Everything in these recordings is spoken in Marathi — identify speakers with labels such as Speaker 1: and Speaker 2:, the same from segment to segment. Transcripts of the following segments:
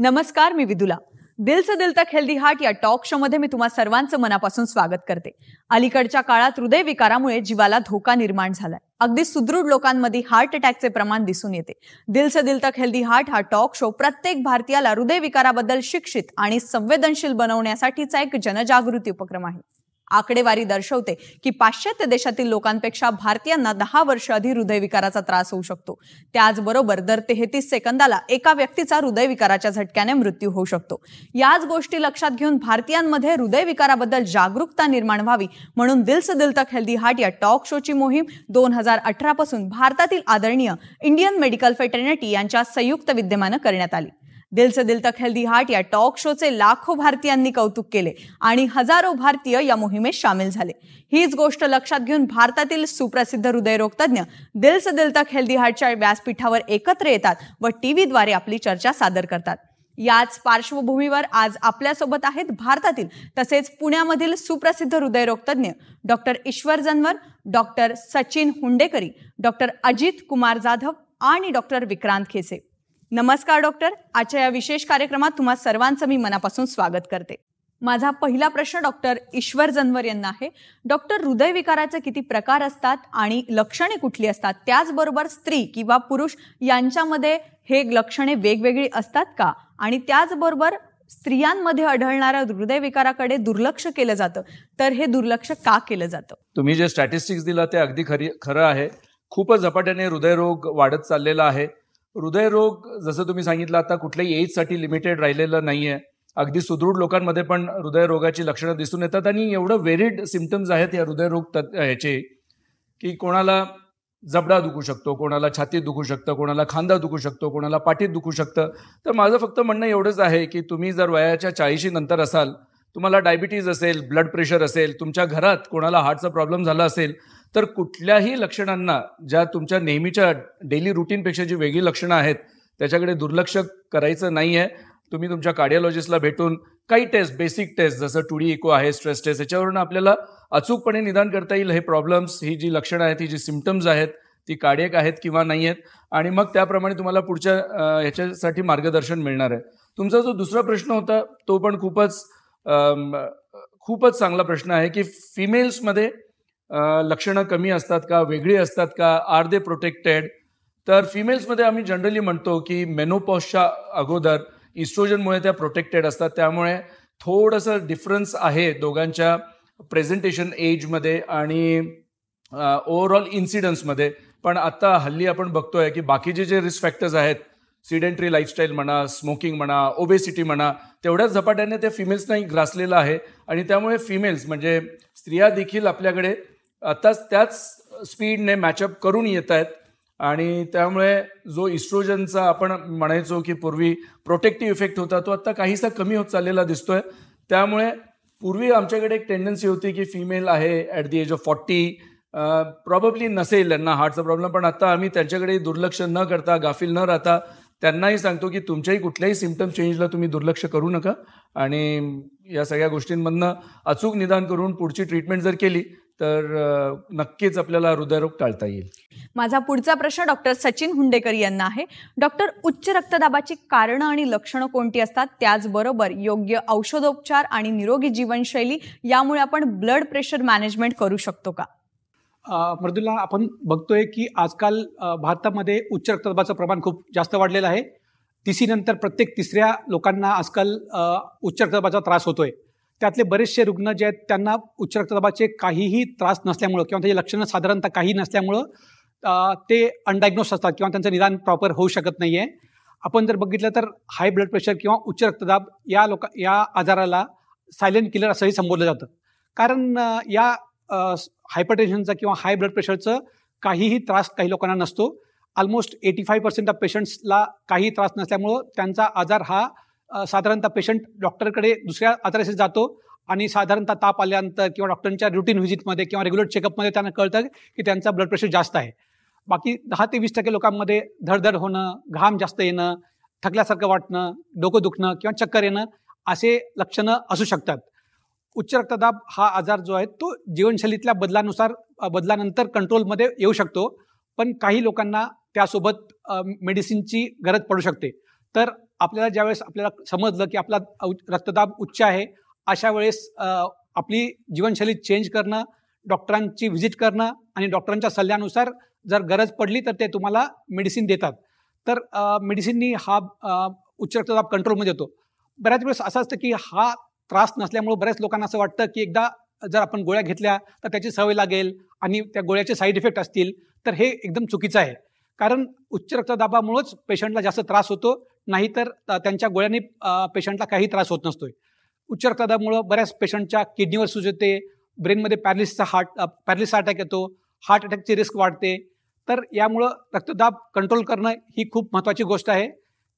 Speaker 1: नमस्कार, मी विदुला. दिल से दिल तक हेल्दी हार्ट या टॉक शो मध्ये मी तुम्हा सर्वांचं मनापासून स्वागत करते. अलीकडच्या काळात हृदयविकारामुळे जीवाला धोका निर्माण झालाय. अगदी सुदृढ लोकांमध्ये हार्ट अटॅकचे प्रमाण दिसून येते. दिल से दिल तक हेल्दी हार्ट हा टॉक शो प्रत्येक भारतीयाला हृदयविकाराबद्दल शिक्षित आणि संवेदनशील बनवण्यासाठीचा एक जनजागृती उपक्रम आहे. आकडेवारी दर्शवते की पाश्चात्य देशातील लोकांपेक्षा भारतीयांना 10 वर्ष आधी हृदयविकाराचा त्रास होऊ शकतो. त्याचबरोबर दर 33 सेकंदाला एका व्यक्तीचा हृदयविकाराच्या झटक्याने मृत्यू होऊ शकतो. याच गोष्टी लक्षात घेऊन भारतीयांमध्ये हृदयविकाराबद्दल जागरूकता निर्माण व्हावी म्हणून दिल से दिल तक हेल्दी हार्ट या टॉक शोची मोहीम 2018 पासून भारतातील आदरणीय इंडियन मेडिकल फेटर्निटी यांच्या संयुक्त विद्यमाने करण्यात आली. दिल से दिल तक हेल्दी हार्ट या टॉक शोचे लाखो भारतीयांनी कौतुक केले आणि हजारो भारतीय या मोहिमेत सामील झाले. हीच गोष्ट लक्षात घेऊन भारतातील सुप्रसिद्ध हृदयरोग तज्ञ दिल से दिल तक हेल्दी हार्टच्या व्यासपीठावर एकत्र येतात व टीव्हीद्वारे आपली चर्चा सादर करतात. याच पार्श्वभूमीवर आज आपल्यासोबत आहेत भारतातील तसेच पुण्यामधील सुप्रसिद्ध हृदयरोग तज्ञ डॉक्टर ईश्वर जनवर, डॉक्टर सचिन हुंडेकरी, डॉक्टर अजित कुमार जाधव आणि डॉक्टर विक्रांत खेसे. नमस्कार डॉक्टर. आजच्या या विशेष कार्यक्रमात तुम्हा सर्वांचं मी मनापासून स्वागत करते. माझा पहिला प्रश्न डॉक्टर ईश्वर जनवर यांना आहे. डॉक्टर, हृदयविकाराचे किती प्रकार असतात आणि लक्षणे कुठली असतात? त्याचबरोबर स्त्री किंवा पुरुष यांच्यामध्ये हे लक्षणे वेगवेगळी असतात का? आणि त्याचबरोबर स्त्रियांमध्ये आढळणाऱ्या हृदयविकाराकडे दुर्लक्ष केलं जातं, तर हे दुर्लक्ष का केलं जातं?
Speaker 2: तुम्ही जे स्टॅटिस्टिक्स दिला ते अगदी खरं आहे. खूपच झपाट्याने हृदयरोग वाढत चाललेला आहे. हृदयरोग जसं तुम्ही सांगितलं आता कुठल्याही एजसाठी लिमिटेड राहिलेलं नाहीये. अगदी सुदृढ लोकांमध्ये पण हृदयरोगाची लक्षणं दिसून येतात आणि एवढं व्हेरिड सिम्पटम्स आहेत या हृदयरोग ह्याचे की कोणाला जबडा दुखू शकतो, कोणाला छातीत दुखू शकतं, कोणाला खांदा दुखू शकतो, कोणाला पाठीत दुखू शकतं. तर माझं फक्त म्हणणं एवढंच आहे की तुम्ही जर वयाच्या 40 नंतर असाल, तुम्हाला डायबिटीज असेल, ब्लड प्रेशर असेल, तुमच्या घरात कोणाला हार्टचा प्रॉब्लेम झाला असेल, तर कुठल्याही लक्षणांना ज्या तुमच्या नेहमीच्या डेली रुटीनपेक्षा जी वेगळी लक्षणं आहेत त्याच्याकडे दुर्लक्ष करायचं नाही आहे. तुम्ही तुमच्या कार्डिओलॉजिस्टला भेटून काही टेस्ट, बेसिक टेस्ट जसं 2D इको आहे, स्ट्रेस टेस्ट, याच्यावरून आपल्याला अचूकपणे निदान करता येईल हे प्रॉब्लेम्स, ही जी लक्षणं आहेत, ही जी सिम्पटम्स आहेत ती कार्डियक आहेत किंवा नाही आहेत आणि मग त्याप्रमाणे तुम्हाला पुढच्या ह्याच्यासाठी मार्गदर्शन मिळणार आहे. तुमचा जो दुसरा प्रश्न होता तो पण खूपच चांगला प्रश्न आहे की फिमेल्समध्ये लक्षणं कमी असतात का, वेगळी असतात का, आर दे प्रोटेक्टेड? तर फिमेल्समध्ये आम्ही जनरली म्हणतो की मेनोपॉजच्या अगोदर इस्ट्रोजनमुळे त्या प्रोटेक्टेड असतात. त्यामुळे थोडंसं डिफरन्स आहे दोघांच्या प्रेझेंटेशन एजमध्ये आणि ओव्हरऑल इन्सिडन्समध्ये. पण आता हल्ली आपण बघतोय की बाकीचे जे रिस्क फॅक्टर्स आहेत, सिडेंटरी लाईफस्टाईल म्हणा, स्मोकिंग म्हणा, ओबेसिटी म्हणा, तेवढ्याच झपाट्याने त्या फिमेल्सनाही ग्रासलेलं आहे आणि त्यामुळे फिमेल्स म्हणजे स्त्रिया देखील आपल्याकडे आताच त्याच स्पीडने मॅचअप करून येत आहेत आणि त्यामुळे जो इस्ट्रोजनचा आपण म्हणायचो की पूर्वी प्रोटेक्टिव्ह इफेक्ट होता तो आता काहीसा कमी होत चाललेला दिसतोय. त्यामुळे पूर्वी आमच्याकडे एक टेंडन्सी होती की फिमेल आहे at the age of 40 probably नसेल यांना हार्टचा प्रॉब्लेम, पण आता आम्ही त्यांच्याकडे दुर्लक्ष न करता, गाफील न राहता त्यांनाही सांगतो की तुमच्याही कुठल्याही सिम्पटम चेंजला तुम्ही दुर्लक्ष करू नका आणि या सगळ्या गोष्टींमधनं अचूक निदान करून पुढची ट्रीटमेंट जर केली तर नक्कीच आपल्याला हृदयरोग टाळता येईल.
Speaker 1: माझा पुढचा प्रश्न डॉक्टर सचिन हुंडेकरी यांना आहे. डॉक्टर, उच्च रक्तदाबाची कारणं आणि लक्षणं कोणती असतात? त्याचबरोबर योग्य औषधोपचार आणि निरोगी जीवनशैली यामुळे आपण ब्लड प्रेशर मॅनेजमेंट करू शकतो का?
Speaker 3: मृदुला, आपण बघतोय की आजकाल भारतामध्ये उच्च रक्तदाबाचं प्रमाण खूप जास्त वाढलेलं आहे. नंतर प्रत्येक तिसऱ्या लोकांना आजकाल उच्च रक्तदाबाचा त्रास होतोय. त्यातले बरेचसे रुग्ण जे आहेत त्यांना उच्च रक्तदाबाचे काहीही त्रास नसल्यामुळं किंवा त्याची लक्षणं साधारणतः काही नसल्यामुळं ते अनडायग्नोस असतात किंवा त्यांचं निदान प्रॉपर होऊ शकत नाही आहे. आपण जर बघितलं तर हाय ब्लड प्रेशर किंवा उच्च रक्तदाब या आजाराला सायलेंट किलर असंही संबोधलं जातं. कारण या हायपरटेन्शनचा किंवा हाय ब्लड प्रेशरचं काहीही त्रास काही लोकांना नसतो. ऑलमोस्ट 85% ऑफ पेशंट्सला काही त्रास नसल्यामुळं त्यांचा आजार हा साधारणतः पेशंट डॉक्टरकडे दुसऱ्या आजाराशी जातो आणि साधारणतः ताप आल्यानंतर किंवा डॉक्टरांच्या रुटीन व्हिजिटमध्ये किंवा रेग्युलर चेकअपमध्ये त्यांना कळतं की त्यांचा ब्लड प्रेशर जास्त आहे. बाकी 10 ते 20% लोकांमध्ये धडधड होणं, घाम जास्त येणं, थकल्यासारखं वाटणं, डोकं दुखणं किंवा चक्कर येणं असे लक्षणं असू शकतात. उच्च रक्तदाब हा आजार जो आहे तो जीवनशैलीतल्या बदलानंतर कंट्रोलमध्ये येऊ शकतो, पण काही लोकांना त्यासोबत मेडिसिनची गरज पडू शकते. तर आपल्याला ज्यावेळेस आपल्याला समजलं की आपला रक्तदाब उच्च आहे, अशा वेळेस आपली जीवनशैली चेंज करणं, डॉक्टरांची व्हिजिट करणं आणि डॉक्टरांच्या सल्ल्यानुसार जर गरज पडली तर ते तुम्हाला मेडिसिन देतात. तर मेडिसिननी हा उच्च रक्तदाब कंट्रोलमध्ये येतो. बऱ्याच वेळेस असं असतं की हा त्रास नसल्यामुळे बऱ्याच लोकांना असं वाटतं की एकदा जर आपण गोळ्या घेतल्या तर त्याची सवय लागेल आणि त्या गोळ्याचे साईड इफेक्ट असतील, तर हे एकदम चुकीचं आहे. कारण उच्च रक्तदाबामुळेच पेशंटला जास्त त्रास होतो, नाहीतर त्यांच्या गोळ्यांनी पेशंटला काही त्रास होत नसतोय. उच्च रक्तदाबामुळे बऱ्याच पेशंटच्या किडनीवर सूज येते, ब्रेनमध्ये पॅरालिसिस अटॅक येतो, हार्ट अटॅकची रिस्क वाढते. तर यामुळं रक्तदाब कंट्रोल करणं ही खूप महत्त्वाची गोष्ट आहे.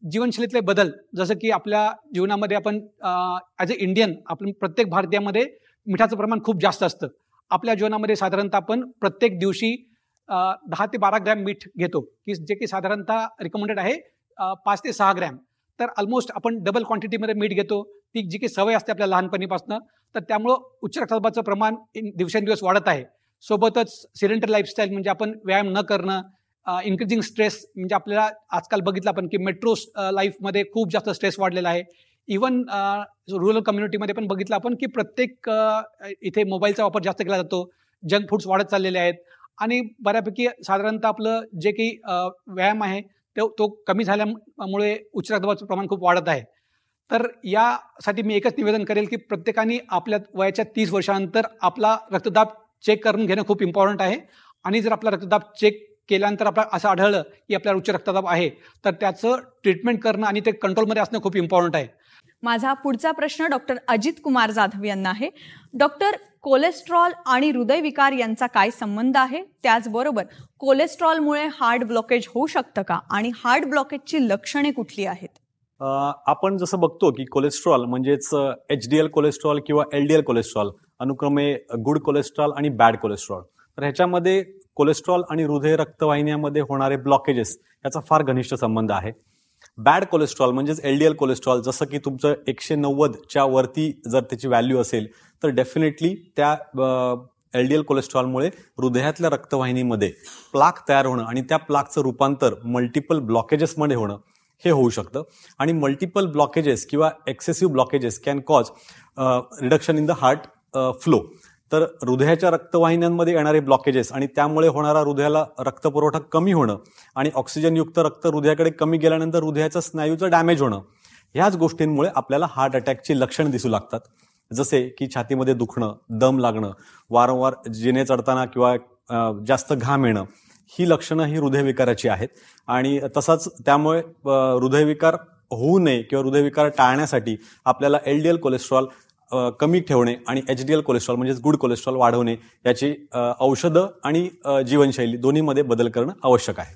Speaker 3: जीवनशैलीतले बदल, जसं की आपल्या जीवनामध्ये आपण ॲज अ इंडियन आपण प्रत्येक भारतीयामध्ये मिठाचं प्रमाण खूप जास्त असतं. आपल्या जीवनामध्ये साधारणतः आपण प्रत्येक दिवशी 10 ते 12 ग्रॅम मीठ घेतो, की जे की साधारणतः रिकमेंडेड आहे 5 ते 6 ग्रॅम. तर ऑलमोस्ट आपण डबल क्वांटिटीमध्ये मीठ घेतो, ती जी काही सवय असते आपल्या लहानपणीपासून. तर त्यामुळं उच्च रक्तदाबाचं प्रमाण दिवसेंदिवस वाढत आहे. सोबतच सिडेंटरी लाईफस्टाईल म्हणजे आपण व्यायाम न करणं, इन्क्रीजिंग स्ट्रेस, म्हणजे आपल्याला आजकाल बघितलं आपण की मेट्रो लाईफमध्ये खूप जास्त स्ट्रेस वाढलेला आहे. इवन रुरल कम्युनिटीमध्ये पण बघितलं आपण की प्रत्येक इथे मोबाईलचा वापर जास्त केला जातो, जंक फूड्स वाढत चाललेले आहेत आणि बऱ्यापैकी साधारणतः आपलं जे काही व्यायाम आहे तो कमी झाल्यामुळे उच्च रक्तदाबाचं प्रमाण खूप वाढत आहे. तर यासाठी मी एकच निवेदन करेल की प्रत्येकाने आपल्या वयाच्या 30 वर्षानंतर आपला रक्तदाब चेक करून घेणं खूप इम्पॉर्टंट आहे. आणि जर आपला रक्तदाब चेक केल्यानंतर आपल्याला असं आढळलं की आपल्याला उच्च रक्तदाब आहे, तर त्याचं ट्रीटमेंट करणं आणि ते कंट्रोलमध्ये असणं खूप इम्पॉर्टंट आहे.
Speaker 1: माझा पुढचा प्रश्न डॉक्टर अजित कुमार जाधव यांना आहे. डॉक्टर, कोलेस्ट्रॉल आणि हृदयविकार यांचा काय संबंध आहे? त्याचबरोबर कोलेस्ट्रॉलमुळे हार्ट ब्लॉकेज होऊ शकतं का? आणि हार्ट ब्लॉकेजची लक्षणे कुठली आहेत?
Speaker 4: आपण जसं बघतो की कोलेस्ट्रॉल म्हणजेच HDL कोलेस्ट्रॉल किंवा LDL कोलेस्ट्रॉल, अनुक्रमे गुड कोलेस्ट्रॉल आणि बॅड कोलेस्ट्रॉल. तर ह्याच्यामध्ये कोलेस्ट्रॉल आणि हृदय रक्तवाहिन्यामध्ये होणारे ब्लॉकेजेस याचा फार घनिष्ठ संबंध आहे. बॅड कोलेस्ट्रॉल म्हणजेच LDL कोलेस्ट्रॉल, जसं की तुमचं 190च्या वरती जर त्याची व्हॅल्यू असेल तर डेफिनेटली त्या LDL कोलेस्ट्रॉलमुळे हृदयातल्या रक्तवाहिनीमध्ये प्लाक तयार होणं आणि त्या प्लाकचं रूपांतर मल्टिपल ब्लॉकेजेसमध्ये होणं हे होऊ शकतं. आणि मल्टिपल ब्लॉकेजेस किंवा excessive blockages can cause reduction in the heart flow. तर हृदयाच्या रक्तवाहिन्यांमध्ये येणारे ब्लॉकेजेस आणि त्यामुळे होणारा हृदयाला रक्तपुरवठा कमी होणं आणि ऑक्सिजनयुक्त रक्त हृदयाकडे कमी गेल्यानंतर हृदयाच्या स्नायूचं डॅमेज होणं, ह्याच गोष्टींमुळे आपल्याला हार्ट अटॅकची लक्षणं दिसू लागतात. जसे की छातीमध्ये दुखणं, दम लागणं, वारंवार जिने चढताना किंवा जास्त घाम येणं, ही लक्षणं ही हृदयविकाराची आहेत. आणि तसाच त्यामुळे हृदयविकार होऊ नये किंवा हृदयविकार टाळण्यासाठी आपल्याला LDL कोलेस्ट्रॉल कमी ठेवणे आणि HDL कोलेस्ट्रॉल म्हणजेच गुड कोलेस्ट्रॉल वाढवणे, याची औषधं आणि जीवनशैली दोन्हीमध्ये बदल करणं आवश्यक आहे.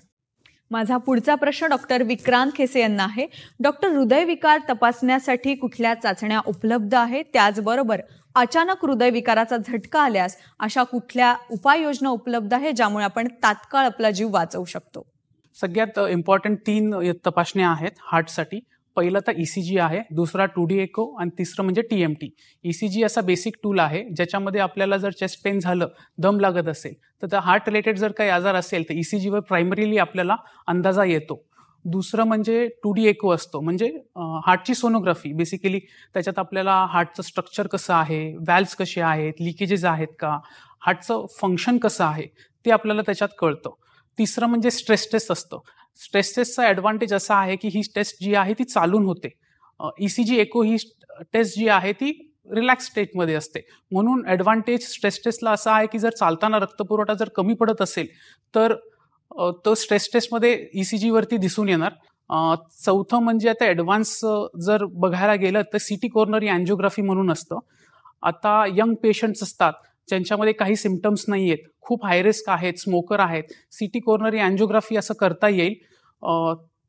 Speaker 1: माझा पुढचा प्रश्न डॉक्टर विक्रांत खेसे यांना आहे. डॉक्टर, हृदयविकार तपासण्यासाठी कुठल्या चाचण्या उपलब्ध आहेत? त्याचबरोबर अचानक हृदयविकाराचा झटका आल्यास अशा कुठल्या उपाययोजना उपलब्ध आहे ज्यामुळे आपण तात्काळ आपला जीव वाचवू शकतो?
Speaker 5: सगळ्यात इम्पॉर्टंट 3 तपासण्या आहेत हार्टसाठी. पहिलं तर ECG आहे, दुसरा 2D एको आणि तिसरं म्हणजे TMT. ECG असा बेसिक टूल आहे ज्याच्यामध्ये आपल्याला जर चेस्ट पेन झालं, दम लागत असेल, तर त्या हार्ट रिलेटेड जर काही आजार असेल तर ECG वर प्रायमरीली आपल्याला अंदाजा येतो. दुसरं म्हणजे 2D एको असतो, म्हणजे हार्टची सोनोग्राफी. बेसिकली त्याच्यात आपल्याला हार्टचं स्ट्रक्चर कसं आहे, व्हॅल्व्स कसे आहेत, लिकेजेस आहेत का, हार्टचं फंक्शन कसं आहे ते आपल्याला त्याच्यात कळतं. तिसरं म्हणजे स्ट्रेस टेस्ट असतं. स्ट्रेस टेस्टचा ॲडव्हान्टेज असा आहे की ही टेस्ट जी आहे ती चालून होते. ECG एको ही टेस्ट जी आहे ती रिलॅक्स स्टेटमध्ये असते. म्हणून ॲडव्हान्टेज स्ट्रेस टेस्टला असा आहे की जर चालताना रक्तपुरवठा जर कमी पडत असेल तर तो स्ट्रेस टेस्टमध्ये ECG वरती दिसून येणार. चौथं म्हणजे आता ॲडव्हान्स जर बघायला गेलं तर CT कोरोनरी अँजिओग्राफी म्हणून असतं. आता यंग पेशंट्स असतात ज्यांच्यामध्ये काही सिम्पटम्स नाही आहेत, खूप हाय रिस्क आहेत, स्मोकर आहेत, CT कोरोनरी अँजिओग्राफी असं करता येईल.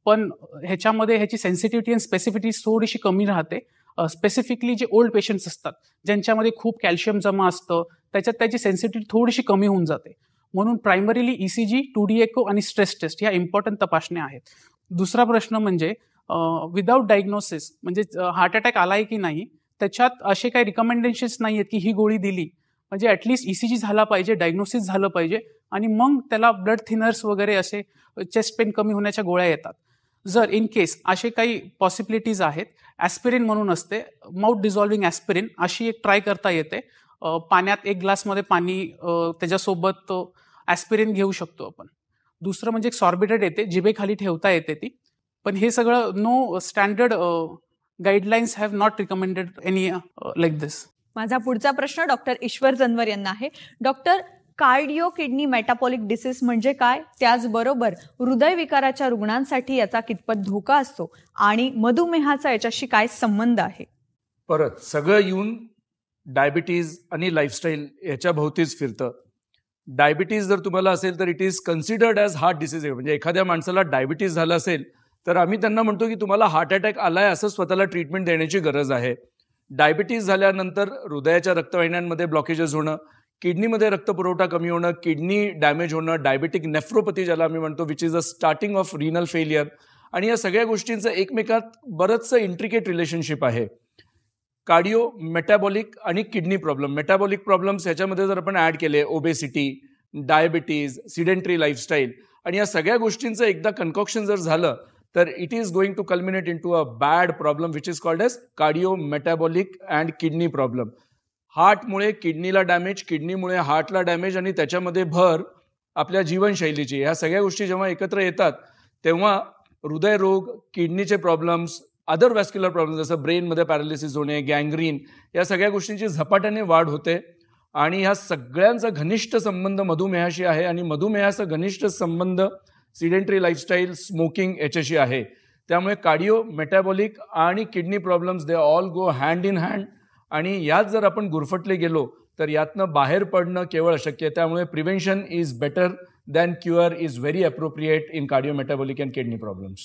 Speaker 5: पण ह्याच्यामध्ये ह्याची सेन्सिटिव्हिटी आणि स्पेसिफिसिटी थोडीशी कमी राहते. स्पेसिफिकली जे ओल्ड पेशंट्स असतात ज्यांच्यामध्ये खूप कॅल्शियम जमा असतं, त्याच्यात त्याची सेन्सिटिव्हिटी थोडीशी कमी होऊन जाते. म्हणून प्रायमरीली ECG, 2D एको आणि स्ट्रेस टेस्ट ह्या इम्पॉर्टंट तपासण्या आहेत. दुसरा प्रश्न म्हणजे विदाऊट डायग्नोसिस, म्हणजे हार्ट अटॅक आलाय की नाही, त्याच्यात असे काही रिकमेंडेशन्स नाही आहेत की ही गोळी दिली म्हणजे ॲटलिस्ट ECG झाला पाहिजे, डायग्नोसिस झालं पाहिजे आणि मग त्याला ब्लड थिनर्स वगैरे असे चेस्ट पेन कमी होण्याच्या गोळ्या येतात. जर इन केस असे काही पॉसिबिलिटीज आहेत, ॲस्पिरिन म्हणून असते, माउथ डिझॉल्विंग ॲस्पिरिन, अशी एक ट्राय करता येते. पाण्यात 1 ग्लासमध्ये पाणी, त्याच्यासोबत ॲस्पिरिन घेऊ शकतो आपण. दुसरं म्हणजे एक सॉर्बिटेड येते, जिभेखाली ठेवता येते ती. पण हे सगळं no standard guidelines have not recommended any like this.
Speaker 1: माझा पुढचा प्रश्न डॉक्टर ईश्वर जनवर यांना आहे. Doctor, cardio kidney metabolic disease म्हणजे काय? त्याचबरोबर हृदयविकाराच्या रुग्णांसाठी याचा कितपत धोका असतो आणि मधुमेहाचा याच्याशी काय संबंध आहे?
Speaker 2: परत सगळं येऊन डायबिटीज आणि लाईफस्टाईल याच्या भोवतीच फिरतं. डायबिटीज जर तुम्हाला असेल तर it is considered as heart disease. म्हणजे एखाद्या माणसाला डायबिटीज झालं असेल तर आम्ही त्यांना म्हणतो की तुम्हाला हार्ट अटॅक आलाय असं स्वतःला ट्रीटमेंट देण्याची गरज आहे. डायबिटीज झाल्यानंतर हृदयाच्या रक्तवाहिन्यांमध्ये ब्लॉकेजेस होणं, किडनीमध्ये रक्तपुरवठा कमी होणं, किडनी डॅमेज होणं, डायबेटिक नेफ्रोपॅथी ज्याला आम्ही म्हणतो, which is a starting of renal failure. आणि या सगळ्या गोष्टींचं एकमेकात बरंचसं इंट्रिकेट रिलेशनशिप आहे. कार्डिओ, मेटाबॉलिक आणि किडनी प्रॉब्लेम. मेटाबॉलिक प्रॉब्लेम्स ह्याच्यामध्ये जर आपण ॲड केले, ओबेसिटी, डायबिटीज, सिडेंटरी लाईफस्टाईल, आणि या सगळ्या गोष्टींचं एकदा कन्कॉक्शन जर झालं तर it is going to culminate into a bad problem which is called as cardio metabolic and kidney problem. हार्टमुळे किडनीला डॅमेज, किडनीमुळे हार्टला डॅमेज, आणि त्याच्यामध्ये भर आपल्या जीवनशैलीची. ह्या सगळ्या गोष्टी जेव्हा एकत्र येतात तेव्हा हृदयरोग, किडनीचे प्रॉब्लेम्स, अदर वॅस्क्युलर प्रॉब्लेम्स जसं ब्रेनमध्ये पॅरालिसिस होणे, गँग्रीन, या सगळ्या गोष्टींची झपाट्याने वाढ होते. आणि ह्या सगळ्यांचा घनिष्ठ संबंध मधुमेहाशी आहे, आणि मधुमेहाचा घनिष्ठ संबंध सिडेंटरी लाईफस्टाईल, स्मोकिंग याच्याशी आहे. त्यामुळे कार्डिओ, मेटाबॉलिक आणि kidney problems they all go hand in hand. आणि यात जर आपण गुरफटले गेलो तर यातनं बाहेर पडणं केवळ अशक्य आहे. त्यामुळे prevention is better than cure is very appropriate in cardio metabolic and kidney problems.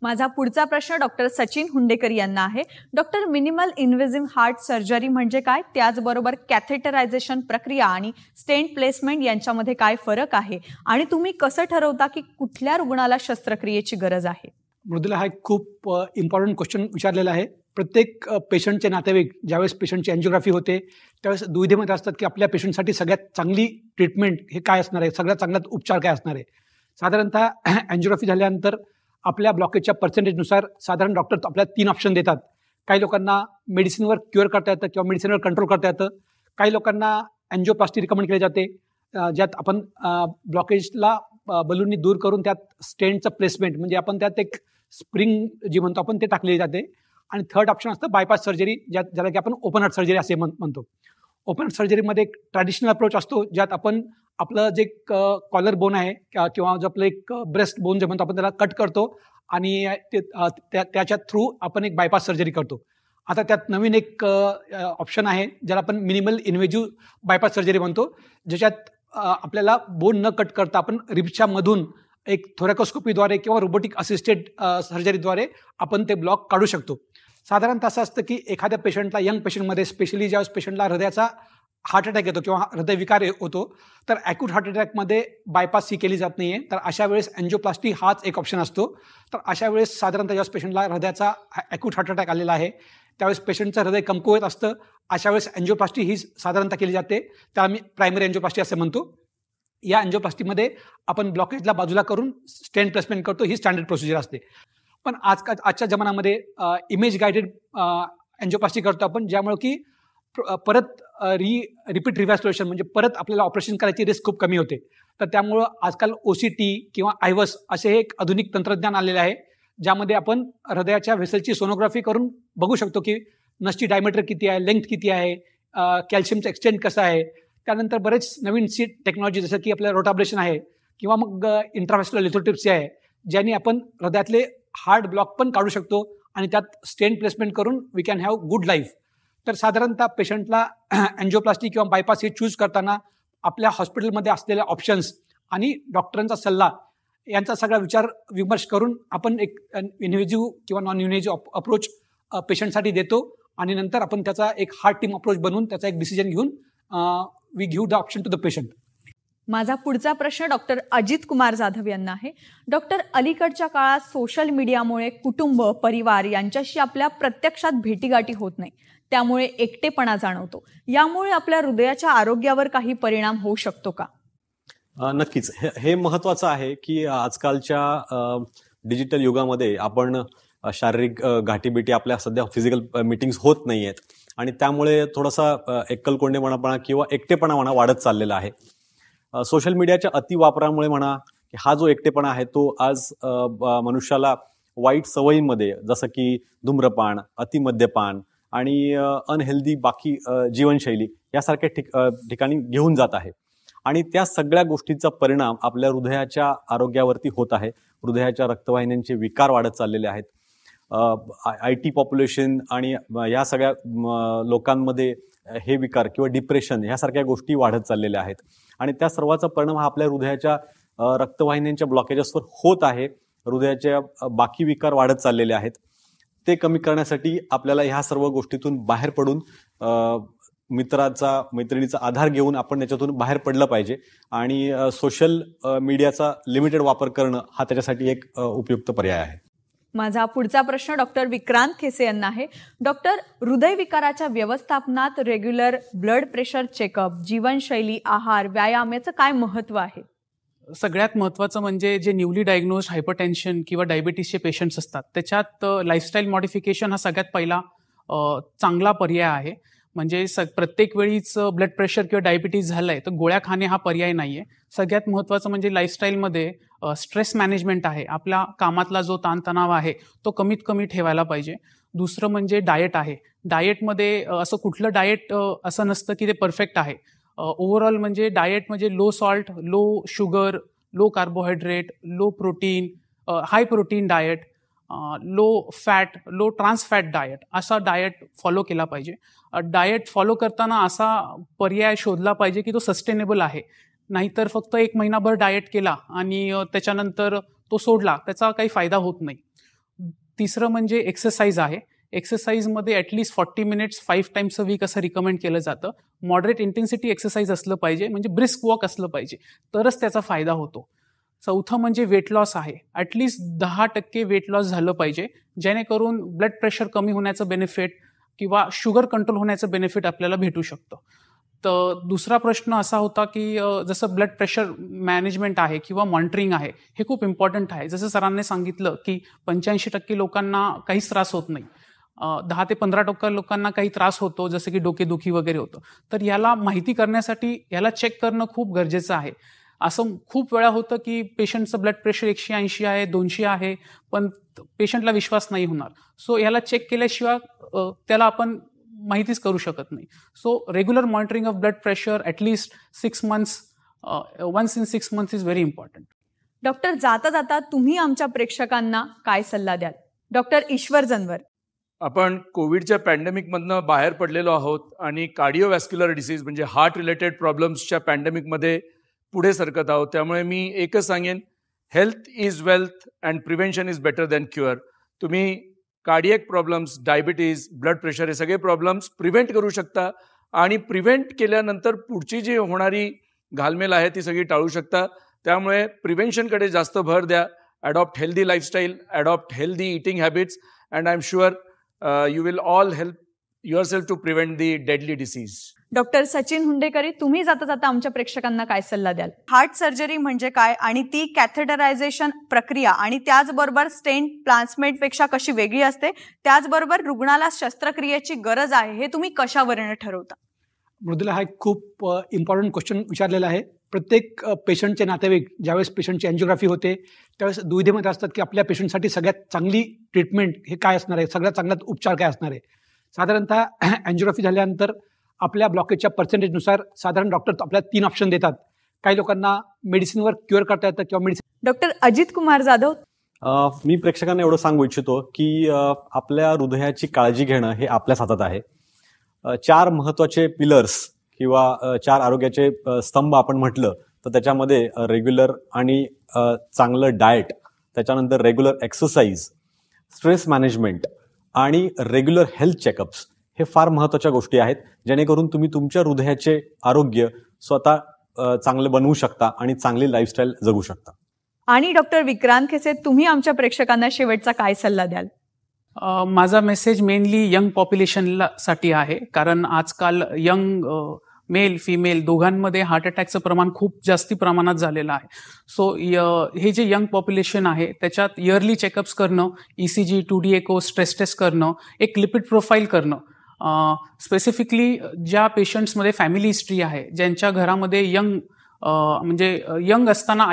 Speaker 1: माझा पुढचा प्रश्न डॉक्टर सचिन हुंडेकर यांना आहे. Doctor, minimal invasive heart surgery म्हणजे काय? त्याचबरोबर कॅथेटरायझेशन प्रक्रिया आणि स्टेंट प्लेसमेंट यांच्यामध्ये काय फरक आहे, आणि तुम्ही कसं ठरवता की कुठल्या रुग्णाला शस्त्रक्रियेची गरज आहे?
Speaker 3: मृदुला, हा एक खूप इम्पॉर्टंट क्वेश्चन विचारलेला आहे. प्रत्येक पेशंटचे नातेवाईक ज्यावेळेस पेशंटची एन्जिओग्राफी होते त्यावेळेस दुविधेमध्ये असतात की आपल्या पेशंटसाठी सगळ्यात चांगली ट्रीटमेंट हे काय असणार आहे, सगळ्यात चांगला उपचार काय असणार आहे. साधारणतः एन्जिओग्राफी झाल्यानंतर आपल्या ब्लॉकेजच्या पर्सेंटेजनुसार साधारण डॉक्टर आपल्याला 3 ऑप्शन देतात. काही लोकांना मेडिसिनवर क्युअर करता येतं किंवा मेडिसिनवर कंट्रोल करता येतं. काही लोकांना अँजिओप्लास्टी रिकमेंड केली जाते, ज्यात आपण ब्लॉकेजला बलूननी दूर करून त्यात स्टेंटचं प्लेसमेंट, म्हणजे आपण त्यात एक स्प्रिंग जी म्हणतो आपण ते टाकली जाते. आणि थर्ड ऑप्शन असतं बायपास सर्जरी, ज्याला की आपण ओपन हार्ट सर्जरी असे म्हणतो. ओपन हार्ट सर्जरीमध्ये एक ट्रॅडिशनल अप्रोच असतो, ज्यात आपण आपलं जे कॉलर बोन आहे किंवा जो आपलं एक ब्रेस्ट बोन जे म्हणतो आपण त्याला कट करतो आणि त्याच्या थ्रू आपण एक बायपास सर्जरी करतो. आता त्यात नवीन एक ऑप्शन आहे ज्याला आपण मिनिमल इन्व्हेजिव्ह बायपास सर्जरी म्हणतो, ज्याच्यात आपल्याला बोन न कट करता आपण रिब्सच्या मधून एक थोरॅकोस्कोपीद्वारे किंवा रोबोटिक असिस्टेड सर्जरीद्वारे आपण ते ब्लॉक काढू शकतो. साधारणतः असं असतं की एखाद्या पेशंटला, यंग पेशंटमध्ये स्पेशली ज्यावेळेस पेशंटला हृदयाचा हार्ट अटॅक येतो किंवा हृदयविकार होतो तर ॲक्यूट हार्ट अटॅकमध्ये बायपास ही केली जात नाही आहे. तर अशा वेळेस अँजिओप्लास्टी हाच एक ऑप्शन असतो. तर अशा वेळेस साधारणतः ज्यावेळेस पेशंटला हृदयाचा ॲक्यूट हार्ट अटॅक आलेला आहे त्यावेळेस पेशंटचं हृदय कमकुवत असतं, अशा वेळेस अँजिओप्लास्टी ही साधारणतः केली जाते. त्याला आम्ही प्रायमरी अँजिओप्लास्टी असं म्हणतो. या अँजिओप्लास्टीमध्ये आपण ब्लॉकेजला बाजूला करून स्टेंट प्लेसमेंट करतो, ही स्टँडर्ड प्रोसिजर असते. पण आजच्या जमान्यामध्ये इमेज गायडेड अँजिओप्लास्टी करतो आपण, ज्यामुळे की परत रिपीट रिव्हॅस्क्युलेशन म्हणजे परत आपल्याला ऑपरेशन करायची रिस्क खूप कमी होते. तर त्यामुळं आजकाल OCT किंवा आयवस असे एक आधुनिक तंत्रज्ञान आलेले आहे, ज्यामध्ये आपण हृदयाच्या व्हेसलची सोनोग्राफी करून बघू शकतो की नसची डायमीटर किती आहे, लेंथ किती आहे, कॅल्शियमचं एक्सटेंट कसं आहे. त्यानंतर बरेच नवीन टेक्नॉलॉजी जसं की आपलं रोटाब्लेशन आहे किंवा मग इंट्राव्हेस्क्युलर लिथोट्रिप्सी आहे, ज्याने आपण हृदयातले हार्ट ब्लॉक पण काढू शकतो आणि त्यात स्टेंट प्लेसमेंट करून we can have good life. तर साधारणतः पेशंटला अँजिओप्लास्टी किंवा बायपास हे चूज करताना आपल्या हॉस्पिटलमध्ये असलेल्या ऑप्शन्स आणि डॉक्टरांचा सल्ला यांचा सगळा विचार विमर्श करून आपण एक इन्व्हेजिव्ह किंवा नॉन इन्व्हेजिव्ह अप्रोच पेशंटसाठी देतो आणि नंतर आपण त्याचा एक हार्ट टीम अप्रोच बनवून त्याचा एक डिसिजन घेऊन we give the option to the patient.
Speaker 1: माझा पुढचा प्रश्न डॉक्टर अजित कुमार जाधव यांना आहे. डॉक्टर, अलीकडच्या काळात सोशल मीडियामुळे कुटुंब, परिवार यांच्याशी आपल्या प्रत्यक्षात भेटीगाठी होत नाही, त्यामुळे एकटेपणा जाणवतो. यामुळे आपल्या हृदयाच्या आरोग्यावर काही परिणाम होऊ शकतो का?
Speaker 4: नक्कीच. हे महत्वाचं आहे की आजकालच्या डिजिटल युगामध्ये आपण शारीरिक गाठीबिटी आपल्या सध्या फिजिकल मीटिंग्स होत नाही आहेत आणि त्यामुळे थोडासा एकलकोंडेपणा किंवा एकटेपणा म्हणा वाढत चाललेला आहे. सोशल मीडियाच्या अतिवापरामुळे म्हणा की हा जो एकटेपणा आहे तो आज मनुष्याला वाईट सवयींमध्ये जसं की धूम्रपान, अतिमद्यपान आणि अनहेल्दी बाकी जीवनशैली यासारख्या ठिकाणी घेऊन जात आहे आणि त्या सगळ्या गोष्टींचा परिणाम आपल्या हृदयाच्या आरोग्यावरती होत आहे. हृदयाच्या रक्तवाहिन्यांचे विकार वाढत चाललेले आहेत. IT पॉप्युलेशन आणि या सगळ्या लोकांमध्ये हे विकार किंवा डिप्रेशन ह्यासारख्या गोष्टी वाढत चाललेल्या आहेत आणि त्या सर्वाचा परिणाम हा आपल्या हृदयाच्या रक्तवाहिन्यांच्या ब्लॉकेजेसवर होत आहे. हृदयाच्या बाकी विकार वाढत चाललेले आहेत. ते कमी करण्यासाठी आपल्याला ह्या सर्व गोष्टीतून बाहेर पडून मैत्रिणीचा आधार घेऊन आपण त्याच्यातून बाहेर पडलं पाहिजे आणि सोशल मीडियाचा लिमिटेड वापर करणं हा त्याच्यासाठी एक उपयुक्त पर्याय आहे.
Speaker 1: माझा पुढचा प्रश्न डॉक्टर विक्रांत खेसे यांना आहे. डॉक्टर, हृदयविकाराच्या व्यवस्थापनात रेग्युलर ब्लड प्रेशर चेकअप, जीवनशैली, आहार, व्यायाम याचं काय महत्त्व आहे?
Speaker 5: सगळ्यात महत्त्वाचं म्हणजे जे न्यूली डायग्नोज्ड हायपरटेन्शन किंवा डायबिटीसचे पेशंट्स असतात त्याच्यात लाईफस्टाईल मॉडिफिकेशन हा सगळ्यात पहिला चांगला पर्याय आहे. म्हणजे प्रत्येक वेळीच ब्लड प्रेशर किंवा डायबिटीस झालंय तर गोळ्या खाणे हा पर्याय नाहीये. सगळ्यात महत्त्वाचं म्हणजे लाईफस्टाईलमध्ये स्ट्रेस मॅनेजमेंट आहे. आपला कामातला जो ताणतणाव आहे तो कमीत कमी ठेवायला पाहिजे. दुसरं म्हणजे डाएट आहे. डाएटमध्ये असं कुठलं डाएट असं नसतं की ते परफेक्ट आहे. ओव्हरऑल म्हणजे डाएट म्हणजे low salt, low sugar, low carbohydrate, low protein, high protein diet, low fat, low trans fat diet असा डाएट फॉलो केला पाहिजे. डाएट फॉलो करताना असा पर्याय शोधला पाहिजे की तो सस्टेनेबल आहे. नाहीतर फक्त 1 महिनाभर डाएट केला आणि त्याच्यानंतर तो सोडला त्याचा काही फायदा होत नाही. तिसरं म्हणजे एक्सरसाइज आहे. एक्सरसाइजमध्ये at least 40 minutes 5 times a week असं रिकमेंड केलं जातं. मॉडरेट इंटेन्सिटी एक्सरसाइज असलं पाहिजे, म्हणजे ब्रिस्क वॉक असलं पाहिजे, तरच त्याचा फायदा होतो. चौथं म्हणजे वेट लॉस आहे. ॲटलिस्ट 10% वेट लॉस झालं पाहिजे, जेणेकरून ब्लड प्रेशर कमी होण्याचं बेनिफिट किंवा शुगर कंट्रोल होण्याचं बेनिफिट आपल्याला भेटू शकतं. तर दुसरा प्रश्न असा होता की जसं ब्लड प्रेशर मॅनेजमेंट आहे किंवा मॉनिटरिंग आहे हे खूप इम्पॉर्टंट आहे. जसं सरांनी सांगितलं की 85% लोकांना काहीच त्रास होत नाही, 10 ते 15% लोकांना काही त्रास होतो, जसं की डोकेदुखी वगैरे होतं. तर याला माहिती करण्यासाठी याला चेक करणं खूप गरजेचं आहे. असं खूप वेळा होतं की पेशंटचं ब्लड प्रेशर 180 आहे, 200 आहे, पण पेशंटला विश्वास नाही होणार. सो याला चेक केल्याशिवाय त्याला आपण माहितीच करू शकत नाही. So regular monitoring of blood pressure at least 6 months, once in 6 months is very important.
Speaker 1: Doctor, जाता जाता तुम्ही आमच्या प्रेक्षकांना काय सल्ला द्याल? डॉक्टर ईश्वर जनवर.
Speaker 2: आपण कोविडच्या पॅन्डेमिकमधनं बाहेर पडलेलो आहोत आणि कार्डिओवॅस्क्युलर डिसीज म्हणजे हार्ट रिलेटेड प्रॉब्लेम्सच्या पॅन्डेमिकमध्ये पुढे सरकत आहोत. त्यामुळे मी एकच सांगेन, health is wealth and prevention is better than cure. तुम्ही cardiac problems, diabetes, blood pressure हे सगळे प्रॉब्लेम्स प्रिव्हेंट करू शकता आणि प्रिव्हेंट केल्यानंतर पुढची जी होणारी घालमेल आहे ती सगळी टाळू शकता. त्यामुळे प्रिव्हेन्शनकडे जास्त भर द्या. Adopt healthy lifestyle, adopt healthy eating habits, and I am sure you will all help yourself to prevent the deadly disease.
Speaker 1: Doctor Sachin Hundekari, तुम्ही जाता जाता आमच्या प्रेक्षकांना काय सल्ला द्याल? हार्ट सर्जरी म्हणजे काय आणि ती कॅथेटरायझेशन प्रक्रिया आणि त्याचबरोबर स्टेंट प्लास्मेटपेक्षा कशी वेगळी असते, त्याचबरोबर रुग्णाला शस्त्रक्रियेची गरज आहे हे तुम्ही कशावरून ठरवता?
Speaker 3: मृदुला, हा एक खूप इम्पॉर्टंट क्वेश्चन विचारलेला आहे. प्रत्येक पेशंटचे नातेवाईक ज्यावेळेस पेशंटची अँजिओग्राफी होते त्यावेळेस दुविधेमध्ये असतात की आपल्या पेशंटसाठी सगळ्यात चांगली ट्रीटमेंट हे काय असणार आहे, सगळ्यात चांगला उपचार काय असणार आहे. साधारणतः अँजिओग्राफी झाल्यानंतर आपल्या ब्लॉकेजच्या पर्सेंटेजनुसार साधारण डॉक्टर आपल्याला 3 ऑप्शन देतात. काही लोकांना मेडिसिनवर क्युअर करता येतं किंवा मेडिसिन.
Speaker 1: डॉक्टर अजित कुमार जाधव.
Speaker 4: मी प्रेक्षकांना एवढं सांगू इच्छितो की आपल्या हृदयाची काळजी घेणं हे आपल्याच हातात आहे. 4 महत्त्वाचे पिलर्स किंवा 4 आरोग्याचे स्तंभ आपण म्हटलं तर त्याच्यामध्ये रेग्युलर आणि चांगलं डाएट, त्याच्यानंतर रेग्युलर एक्सरसाइज, स्ट्रेस मॅनेजमेंट आणि रेग्युलर हेल्थ चेकअप्स हे फार महत्त्वाच्या गोष्टी आहेत, जेणेकरून तुम्ही तुमच्या हृदयाचे आरोग्य स्वतः चांगलं बनवू शकता आणि चांगली लाईफस्टाईल जगू शकता.
Speaker 1: आणि डॉक्टर विक्रांत खेसे, तुम्ही आमच्या प्रेक्षकांना शेवटचा काय सल्ला द्याल?
Speaker 5: माझा मेसेज मेनली यंग पॉप्युलेशनला साठी आहे, कारण आजकाल यंग मेल फिमेल दोघांमध्ये हार्ट अटॅकचं प्रमाण खूप जास्ती प्रमाणात झालेलं आहे. सो हे जे यंग पॉप्युलेशन आहे त्याच्यात इयरली चेकअप्स करणं, ECG, 2D echo, stress test करणं, एक लिपिड प्रोफाईल करणं, स्पेसिफिकली ज्या पेशंट्समध्ये फॅमिली हिस्ट्री आहे, ज्यांच्या घरामध्ये म्हणजे यंग असताना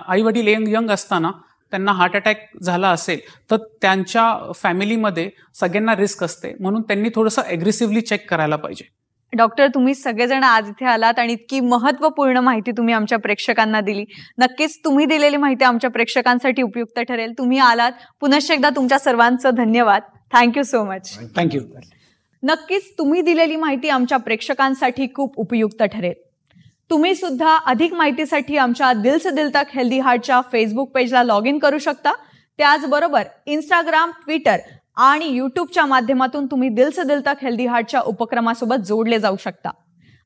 Speaker 5: आईवडील यंग असताना त्यांना हार्ट अटॅक झाला असेल तर त्यांच्या फॅमिलीमध्ये सगळ्यांना रिस्क असते, म्हणून त्यांनी थोडंसं ॲग्रेसिव्हली चेक करायला पाहिजे.
Speaker 1: डॉक्टर, तुम्ही सगळेजण आज इथे आलात आणि इतकी महत्त्वपूर्ण माहिती तुम्ही आमच्या प्रेक्षकांना दिली. नक्कीच तुम्ही दिलेली माहिती आमच्या प्रेक्षकांसाठी उपयुक्त ठरेल. तुम्ही आलात, पुनश्च एकदा तुमच्या सर्वांचं धन्यवाद. Thank you so much.
Speaker 3: थँक्यू.
Speaker 1: नक्कीच तुम्ही दिलेली माहिती आमच्या प्रेक्षकांसाठी खूप उपयुक्त ठरेल. तुम्ही सुद्धा अधिक माहितीसाठी आमच्या दिल से दिल तक हेल्दी हार्टच्या फेसबुक पेजला लॉग इन करू शकता. त्याचबरोबर इंस्टाग्राम, ट्विटर आणि यूट्यूबच्या माध्यमातून तुम्ही दिल से दिल तक हेल्दी हार्टच्या उपक्रमासोबत जोडले जाऊ शकता.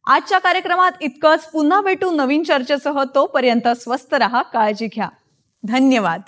Speaker 1: आजच्या कार्यक्रमात इतकंच. पुन्हा भेटू नवीन चर्चेसह. तोपर्यंत स्वस्थ रहा, काळजी घ्या. धन्यवाद.